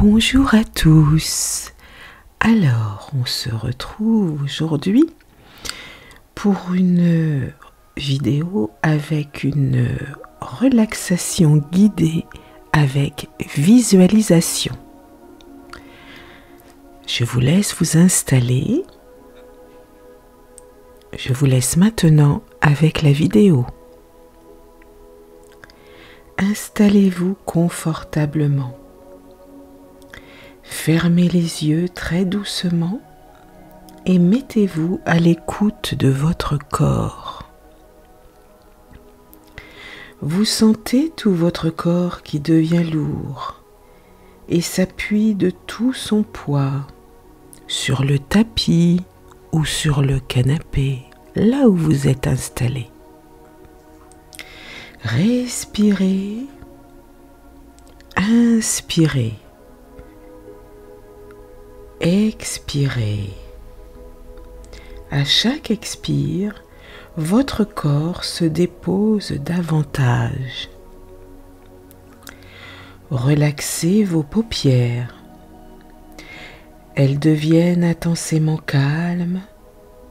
Bonjour à tous. Alors, on se retrouve aujourd'hui pour une vidéo avec une relaxation guidée avec visualisation. Je vous laisse vous installer. Je vous laisse maintenant avec la vidéo. Installez-vous confortablement. Fermez les yeux très doucement et mettez-vous à l'écoute de votre corps. Vous sentez tout votre corps qui devient lourd et s'appuie de tout son poids sur le tapis ou sur le canapé, là où vous êtes installé. Respirez, inspirez. Expirez. À chaque expire, votre corps se dépose davantage. Relaxez vos paupières. Elles deviennent intensément calmes,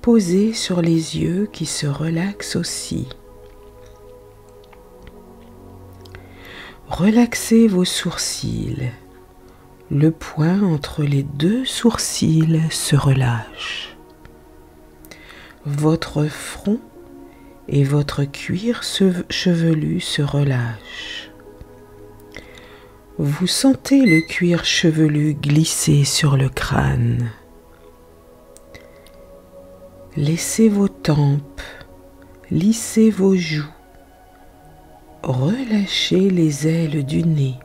posées sur les yeux qui se relaxent aussi. Relaxez vos sourcils. Le point entre les deux sourcils se relâche. Votre front et votre cuir chevelu se relâchent. Vous sentez le cuir chevelu glisser sur le crâne. Laissez vos tempes, lissez vos joues. Relâchez les ailes du nez,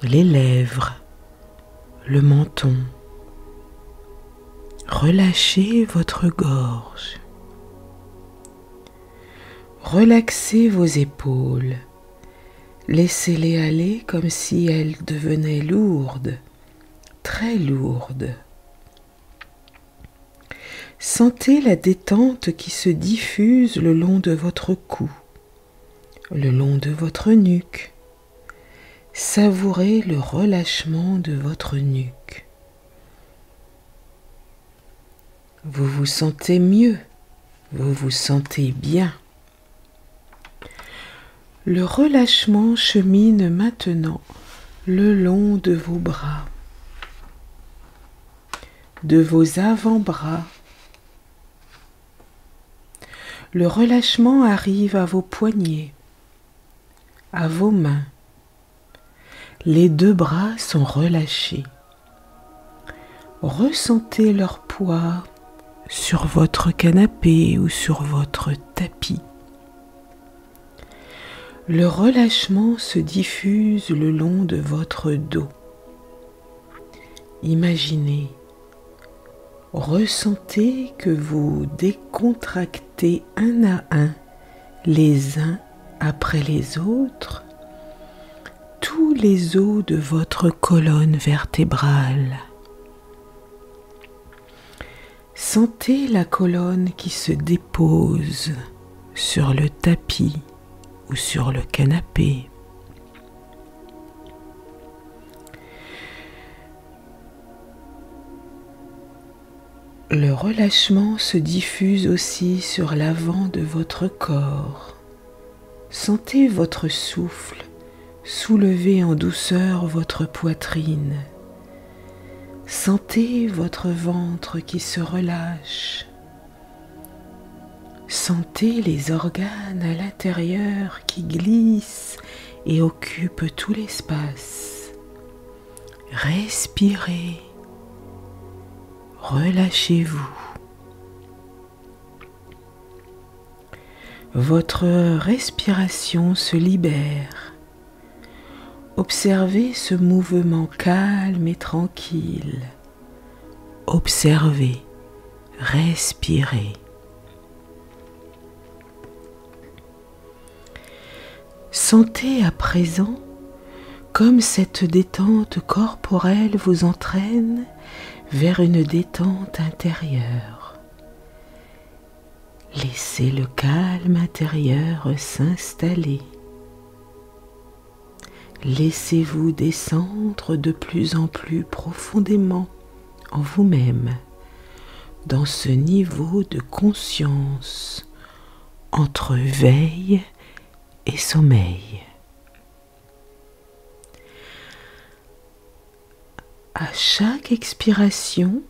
les lèvres, le menton. Relâchez votre gorge. Relaxez vos épaules. Laissez-les aller comme si elles devenaient lourdes, très lourdes. Sentez la détente qui se diffuse le long de votre cou, le long de votre nuque. Savourez le relâchement de votre nuque. Vous vous sentez mieux, vous vous sentez bien. Le relâchement chemine maintenant le long de vos bras, de vos avant-bras. Le relâchement arrive à vos poignets, à vos mains. Les deux bras sont relâchés. Ressentez leur poids sur votre canapé ou sur votre tapis. Le relâchement se diffuse le long de votre dos. Imaginez, ressentez que vous décontractez un à un, les uns après les autres, tous les os de votre colonne vertébrale. Sentez la colonne qui se dépose sur le tapis ou sur le canapé. Le relâchement se diffuse aussi sur l'avant de votre corps. Sentez votre souffle soulever en douceur votre poitrine. Sentez votre ventre qui se relâche. Sentez les organes à l'intérieur qui glissent et occupent tout l'espace. Respirez. Relâchez-vous. Votre respiration se libère. Observez ce mouvement calme et tranquille. Observez, respirez. Sentez à présent comme cette détente corporelle vous entraîne vers une détente intérieure. Laissez le calme intérieur s'installer. Laissez-vous descendre de plus en plus profondément en vous-même, dans ce niveau de conscience entre veille et sommeil. À chaque expiration,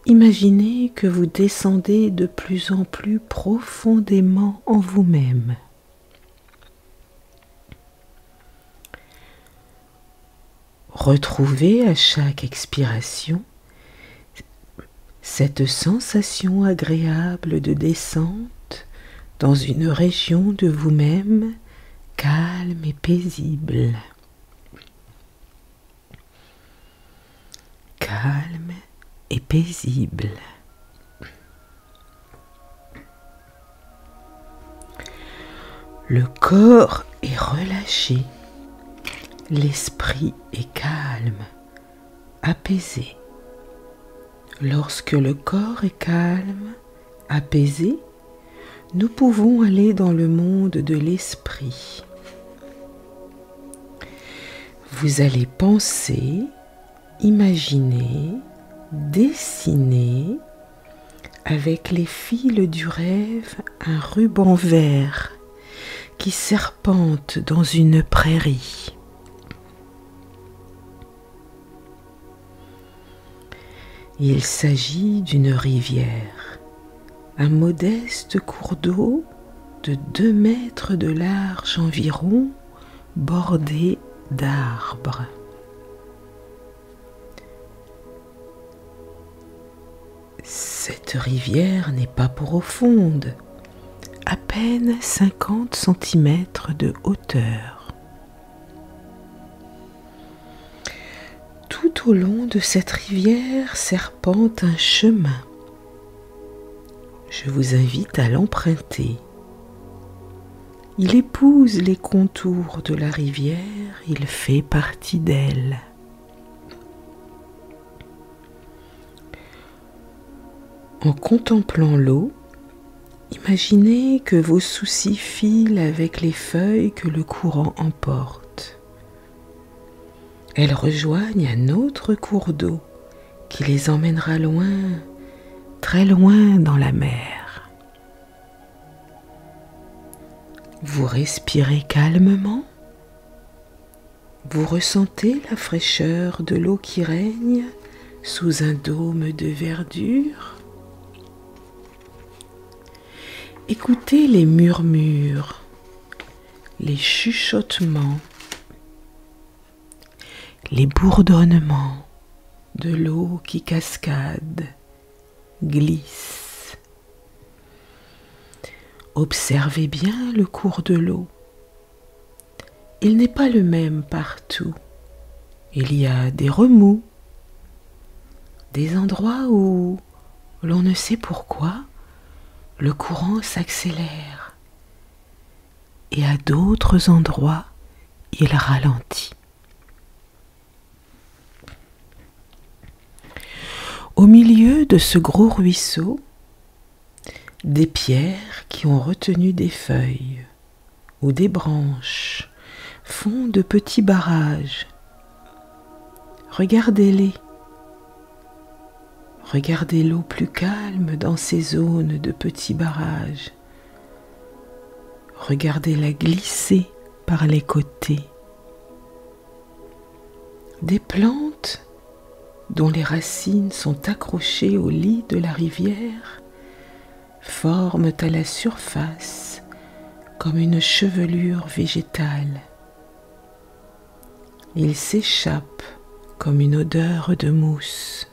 imaginez que vous descendez de plus en plus profondément en vous-même. Retrouvez à chaque expiration cette sensation agréable de descente dans une région de vous-même calme et paisible. Calme et paisible. Le corps est relâché, l'esprit est calme, apaisé. Lorsque le corps est calme, apaisé, nous pouvons aller dans le monde de l'esprit. Vous allez penser, imaginer, dessiner avec les fils du rêve un ruban vert qui serpente dans une prairie. Il s'agit d'une rivière, un modeste cours d'eau de 2 mètres de large environ, bordé d'arbres. Cette rivière n'est pas profonde, à peine 50 cm de hauteur. Tout au long de cette rivière serpente un chemin. Je vous invite à l'emprunter. Il épouse les contours de la rivière, il fait partie d'elle. En contemplant l'eau, imaginez que vos soucis filent avec les feuilles que le courant emporte. Elles rejoignent un autre cours d'eau qui les emmènera loin, très loin dans la mer. Vous respirez calmement. Vous ressentez la fraîcheur de l'eau qui règne sous un dôme de verdure. Écoutez les murmures, les chuchotements, les bourdonnements de l'eau qui cascade, glisse. Observez bien le cours de l'eau. Il n'est pas le même partout. Il y a des remous, des endroits où l'on ne sait pourquoi le courant s'accélère et à d'autres endroits il ralentit. Au milieu de ce gros ruisseau, des pierres qui ont retenu des feuilles ou des branches font de petits barrages. Regardez-les. Regardez l'eau plus calme dans ces zones de petits barrages. Regardez-la glisser par les côtés. Des plantes dont les racines sont accrochées au lit de la rivière forment à la surface comme une chevelure végétale. Ils s'échappent comme une odeur de mousse.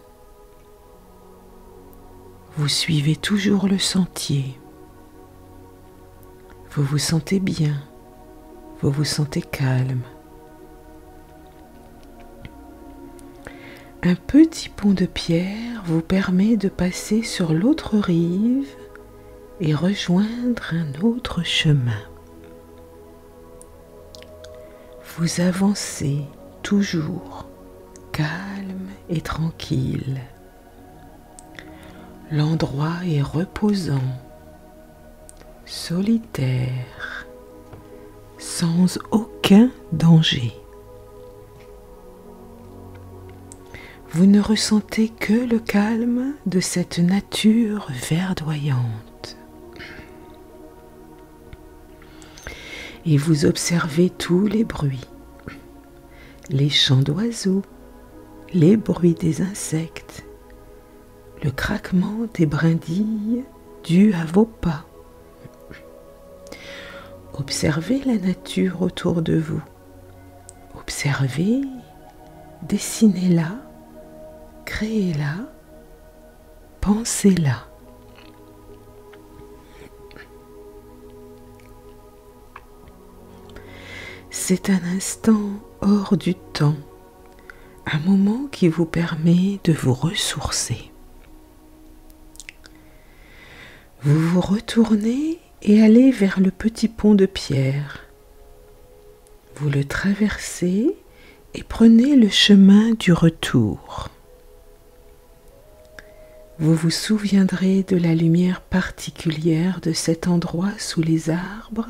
Vous suivez toujours le sentier. Vous vous sentez bien, vous vous sentez calme. Un petit pont de pierre vous permet de passer sur l'autre rive et rejoindre un autre chemin. Vous avancez toujours calme et tranquille. L'endroit est reposant, solitaire, sans aucun danger. Vous ne ressentez que le calme de cette nature verdoyante. Et vous observez tous les bruits, les chants d'oiseaux, les bruits des insectes, le craquement des brindilles dus à vos pas. Observez la nature autour de vous. Observez, dessinez-la, créez-la, pensez-la. C'est un instant hors du temps, un moment qui vous permet de vous ressourcer. Vous vous retournez et allez vers le petit pont de pierre. Vous le traversez et prenez le chemin du retour. Vous vous souviendrez de la lumière particulière de cet endroit sous les arbres,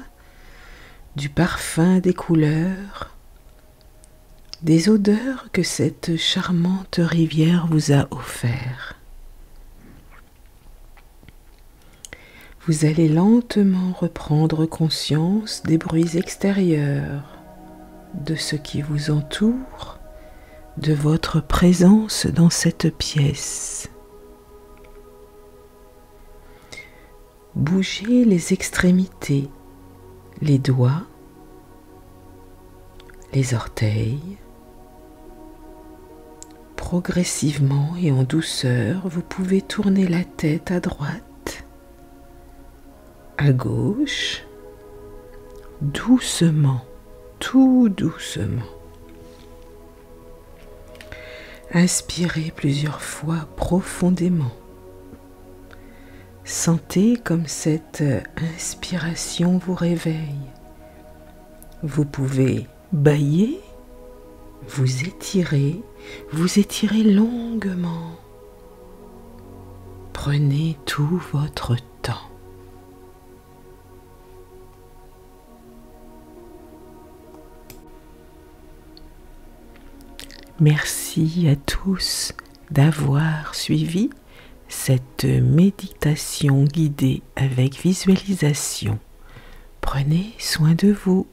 du parfum des couleurs, des odeurs que cette charmante rivière vous a offert. Vous allez lentement reprendre conscience des bruits extérieurs, de ce qui vous entoure, de votre présence dans cette pièce. Bougez les extrémités, les doigts, les orteils. Progressivement et en douceur, vous pouvez tourner la tête à droite, à gauche, doucement, tout doucement. Inspirez plusieurs fois profondément. Sentez comme cette inspiration vous réveille. Vous pouvez bâiller, vous étirez longuement. Prenez tout votre temps. Merci à tous d'avoir suivi cette méditation guidée avec visualisation. Prenez soin de vous.